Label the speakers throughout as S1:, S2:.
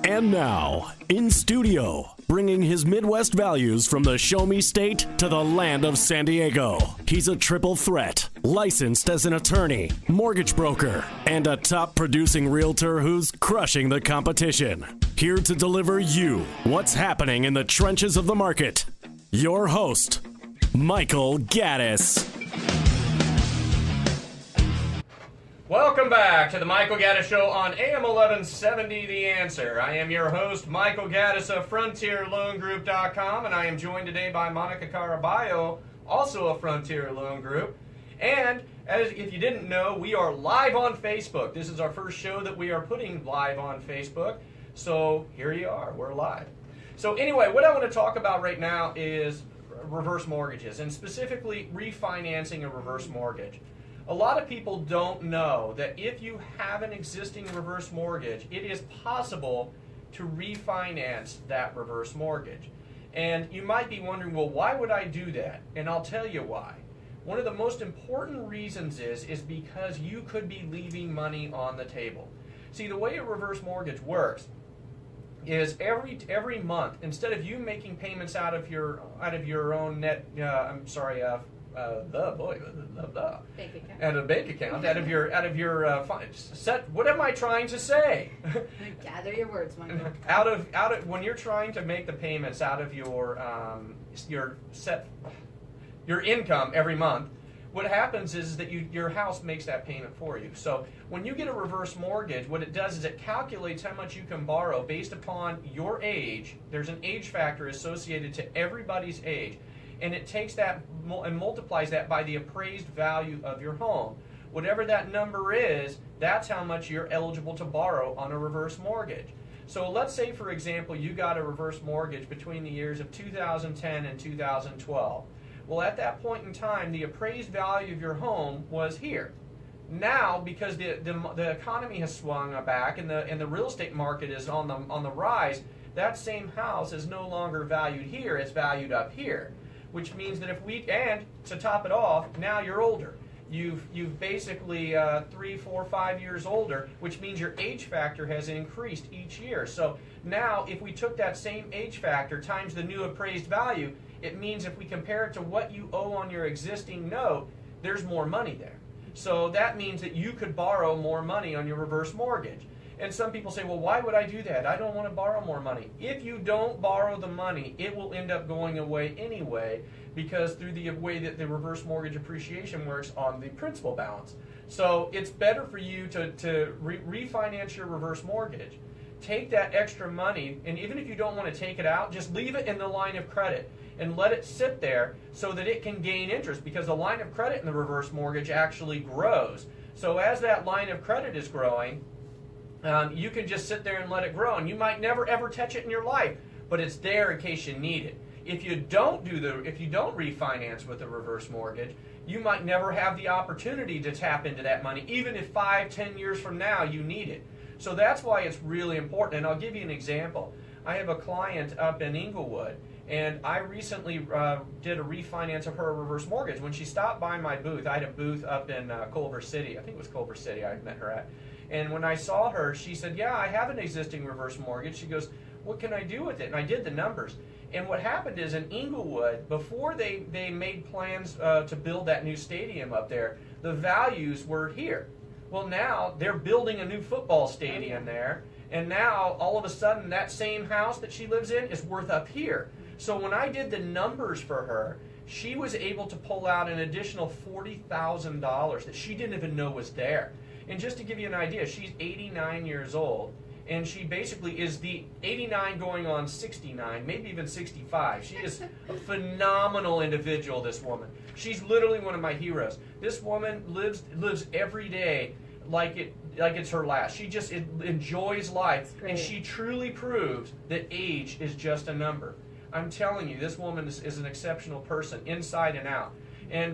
S1: And now, in studio, bringing his Midwest values from the Show Me State to the land of San Diego. He's a triple threat, licensed as an attorney, mortgage broker, and a top producing realtor who's crushing the competition. Here to deliver you what's happening in the trenches of the market. Your host, Michael Gaddis.
S2: Welcome back to the Michael Gaddis Show on AM1170 The Answer. I am your host, Michael Gaddis of FrontierLoanGroup.com, and I am joined today by Monica Caraballo, also of Frontier Loan Group. And if you didn't know, we are live on Facebook. This is our first show that we are putting live on Facebook. So here you are, we're live. So anyway, what I want to talk about right now is reverse mortgages, and specifically refinancing a reverse mortgage. A lot of people don't know that if you have an existing reverse mortgage, it is possible to refinance that reverse mortgage. And you might be wondering, well, why would I do that? And I'll tell you why. One of the most important reasons is because you could be leaving money on the table. See, the way a reverse mortgage works is every month, instead of you making payments out of your own bank account. Out of bank account, out of your set. What am I trying to say?
S3: Gather your words, Michael.
S2: out of when you're trying to make the payments out of your income every month, what happens is that your house makes that payment for you. So when you get a reverse mortgage, what it does is it calculates how much you can borrow based upon your age. There's an age factor associated to everybody's age. And it takes that and multiplies that by the appraised value of your home. Whatever that number is, that's how much you're eligible to borrow on a reverse mortgage. So let's say, for example, you got a reverse mortgage between the years of 2010 and 2012. Well, at that point in time, the appraised value of your home was here. Now, because the economy has swung back and the real estate market is on the rise, that same house is no longer valued here; it's valued up here. Which means that and to top it off, now you're older. You've basically 3, 4, 5 years older, which means your age factor has increased each year. So now if we took that same age factor times the new appraised value, it means if we compare it to what you owe on your existing note, there's more money there. So that means that you could borrow more money on your reverse mortgage. And some people say, well, why would I do that? I don't want to borrow more money. If you don't borrow the money, it will end up going away anyway, because through the way that the reverse mortgage appreciation works on the principal balance. So it's better for you to refinance your reverse mortgage. Take that extra money, and even if you don't want to take it out, just leave it in the line of credit and let it sit there so that it can gain interest, because the line of credit in the reverse mortgage actually grows. So as that line of credit is growing, you can just sit there and let it grow, and you might never ever touch it in your life, but it's there in case you need it. If you don't refinance with a reverse mortgage, you might never have the opportunity to tap into that money, even if 5, 10 years from now you need it. So that's why it's really important. And I'll give you an example. I have a client up in Inglewood, and I recently did a refinance of her reverse mortgage. When she stopped by my booth, I had a booth up in Culver City. I think it was Culver City I met her at. And when I saw her, she said, yeah, I have an existing reverse mortgage. She goes, what can I do with it? And I did the numbers. And what happened is in Inglewood, before they made plans to build that new stadium up there, the values were here. Well, now they're building a new football stadium there. And now, all of a sudden, that same house that she lives in is worth up here. So when I did the numbers for her, she was able to pull out an additional $40,000 that she didn't even know was there. And just to give you an idea, she's 89 years old, and she basically is the 89 going on 69, maybe even 65. She is a phenomenal individual, this woman. She's literally one of my heroes. This woman lives every day like it's her last. She just enjoys life, and she truly proves that age is just a number. I'm telling you, this woman is an exceptional person, inside and out.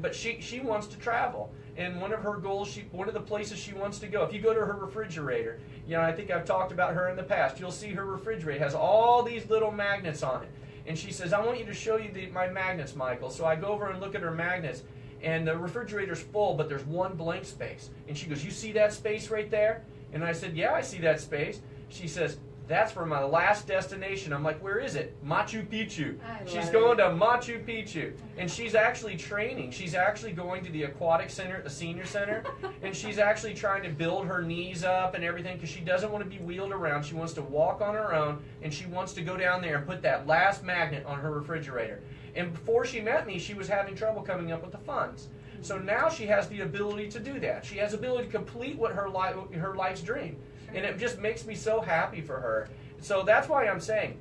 S2: But she wants to travel. And one of her goals, one of the places she wants to go, if you go to her refrigerator, I think I've talked about her in the past, you'll see her refrigerator has all these little magnets on it. And she says, I want you to show you my magnets, Michael. So I go over and look at her magnets, and the refrigerator's full, but there's one blank space. And she goes, "You see that space right there?" And I said, "Yeah, I see that space." She says, "That's for my last destination." I'm like, "Where is it?" "Machu Picchu." She's going to Machu Picchu. And she's actually training. She's actually going to the aquatic center at the senior center. And she's actually trying to build her knees up and everything because she doesn't want to be wheeled around. She wants to walk on her own. And she wants to go down there and put that last magnet on her refrigerator. And before she met me, she was having trouble coming up with the funds. So now she has the ability to do that. She has the ability to complete what her life's dream. And it just makes me so happy for her. So that's why I'm saying,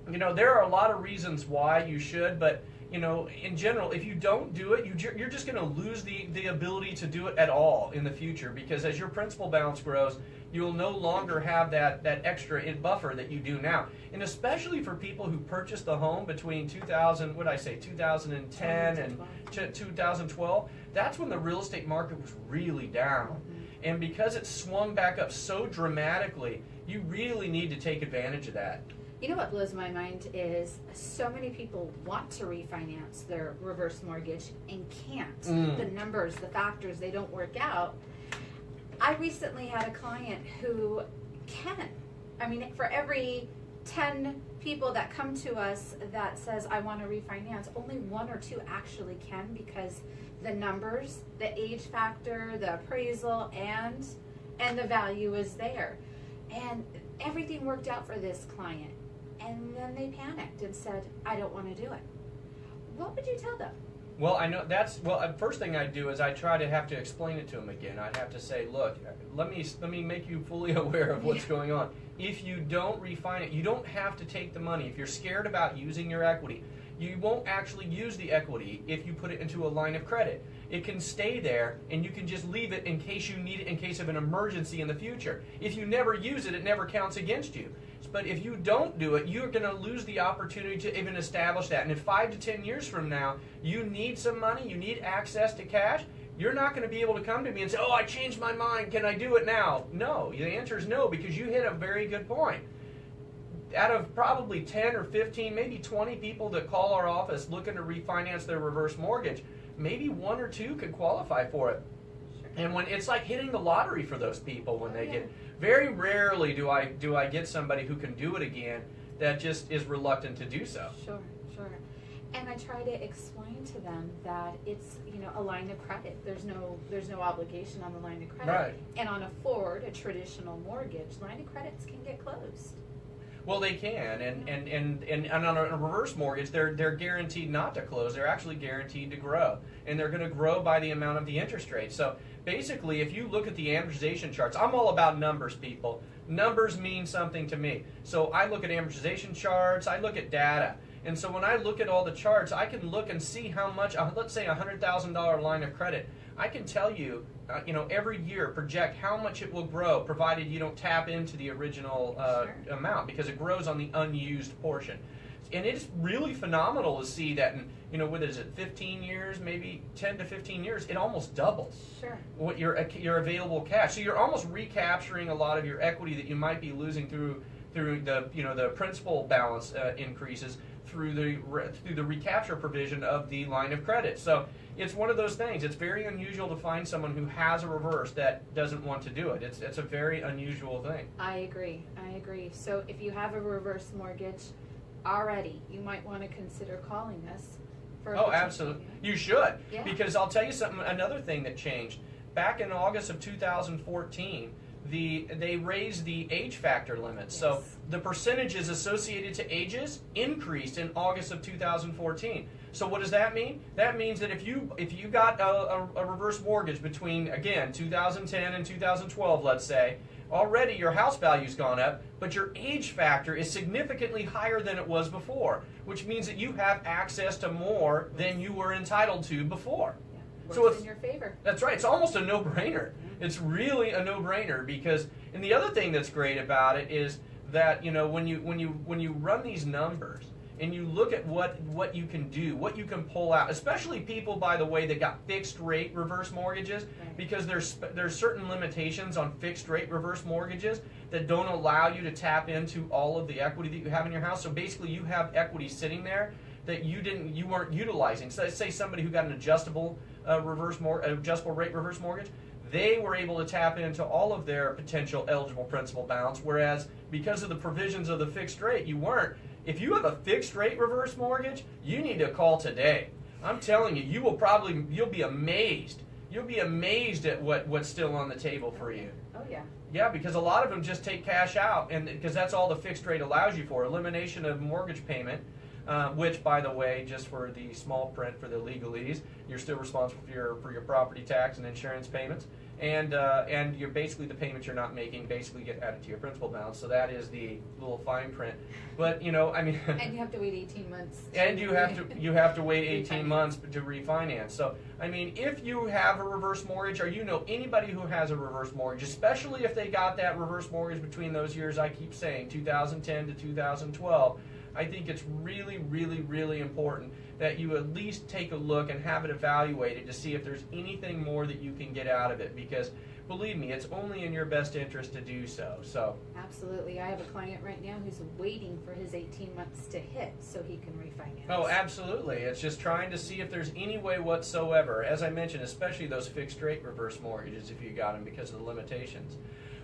S2: there are a lot of reasons why you should, but, in general, if you don't do it, you're just going to lose the ability to do it at all in the future, because as your principal balance grows, you'll no longer have that extra buffer that you do now. And especially for people who purchased the home between 2010 and 2012, that's when the real estate market was really down. And because it swung back up so dramatically, you really need to take advantage of that.
S3: You know what blows my mind is so many people want to refinance their reverse mortgage and can't. The numbers, the factors, they don't work out. I recently had a client who can. I mean, for every 10 people that come to us that says, "I want to refinance," only 1 or 2 actually can, because the numbers, the age factor, the appraisal, and the value is there. And everything worked out for this client. And then they panicked and said, "I don't want to do it." What would you tell them?
S2: Well, I know first thing I'd do is I try to have to explain it to them again. I'd have to say, "Look, let me make you fully aware of what's going on. If you don't refinance, you don't have to take the money. If you're scared about using your equity, you won't actually use the equity if you put it into a line of credit. It can stay there, and you can just leave it in case you need it in case of an emergency in the future. If you never use it, it never counts against you. But if you don't do it, you're going to lose the opportunity to even establish that. And if 5 to 10 years from now, you need some money, you need access to cash, you're not going to be able to come to me and say, "Oh, I changed my mind. Can I do it now?" No. The answer is no, because you hit a very good point. Out of probably 10 or 15, maybe 20 people that call our office looking to refinance their reverse mortgage, maybe 1 or 2 could qualify for it. And when it's like hitting the lottery for those people when they get. Very rarely do I get somebody who can do it again that just is reluctant to do so.
S3: Sure. And I try to explain to them that it's a line of credit. There's no obligation on the line of credit.
S2: Right.
S3: And on a Ford, a traditional mortgage, line of credits can get closed.
S2: Well, they can, and on a reverse mortgage, they're guaranteed not to close. They're actually guaranteed to grow, and they're going to grow by the amount of the interest rate. So basically, if you look at the amortization charts, I'm all about numbers, people. Numbers mean something to me. So I look at amortization charts. I look at data. And so when I look at all the charts, I can look and see how much, let's say a $100,000 line of credit, I can tell you, every year project how much it will grow, provided you don't tap into the original amount, because it grows on the unused portion. And it's really phenomenal to see that in, what is it, 15 years, maybe 10 to 15 years, it almost doubles.
S3: Sure.
S2: What your available cash. So you're almost recapturing a lot of your equity that you might be losing through the principal balance increases through the recapture provision of the line of credit. So it's one of those things. It's very unusual to find someone who has a reverse that doesn't want to do it. It's a very unusual thing.
S3: I agree. So if you have a reverse mortgage already, you might want to consider calling us.
S2: Absolutely. You should.
S3: Yeah.
S2: Because I'll tell you something, another thing that changed. Back in August of 2014, they raised the age factor limit. Yes. So the percentages associated to ages increased in August of 2014. So what does that mean? That means that if you got a reverse mortgage between, again, 2010 and 2012, let's say, already your house value's gone up, but your age factor is significantly higher than it was before, which means that you have access to more than you were entitled to before.
S3: So it's in your favor.
S2: That's right. It's almost a no-brainer. It's really a no-brainer because, and the other thing that's great about it is that when you run these numbers and you look at what you can do, what you can pull out, especially people, by the way, that got fixed rate reverse mortgages, right. Because there's certain limitations on fixed rate reverse mortgages that don't allow you to tap into all of the equity that you have in your house. So basically, you have equity sitting there that you weren't utilizing. So let's say somebody who got an adjustable adjustable rate reverse mortgage, they were able to tap into all of their potential eligible principal balance, whereas because of the provisions of the fixed rate, you weren't. If you have a fixed rate reverse mortgage, you need to call today. I'm telling you, you'll be amazed. You'll be amazed at what's still on the table for you.
S3: Oh, yeah.
S2: Yeah, because a lot of them just take cash out, and because that's all the fixed rate allows you for. Elimination of mortgage payment, which, by the way, just for the small print for the legalese, you're still responsible for your property tax and insurance payments, and you're basically the payments you're not making basically get added to your principal balance. So that is the little fine print. But I mean,
S3: and you have to wait 18 months.
S2: And you have to wait 18 months to refinance. So I mean, if you have a reverse mortgage, or you know anybody who has a reverse mortgage, especially if they got that reverse mortgage between those years I keep saying, 2010 to 2012, I think it's really, really, really important that you at least take a look and have it evaluated to see if there's anything more that you can get out of it, because believe me, it's only in your best interest to do so. So
S3: absolutely. I have a client right now who's waiting for his 18 months to hit so he can refinance.
S2: Oh, absolutely. It's just trying to see if there's any way whatsoever, as I mentioned, especially those fixed rate reverse mortgages if you got them because of the limitations.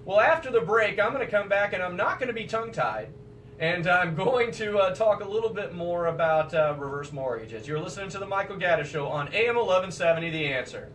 S2: Well, after the break, I'm going to come back and I'm not going to be tongue-tied. And I'm going to talk a little bit more about reverse mortgages. You're listening to the Michael Gaddis Show on AM1170 The Answer.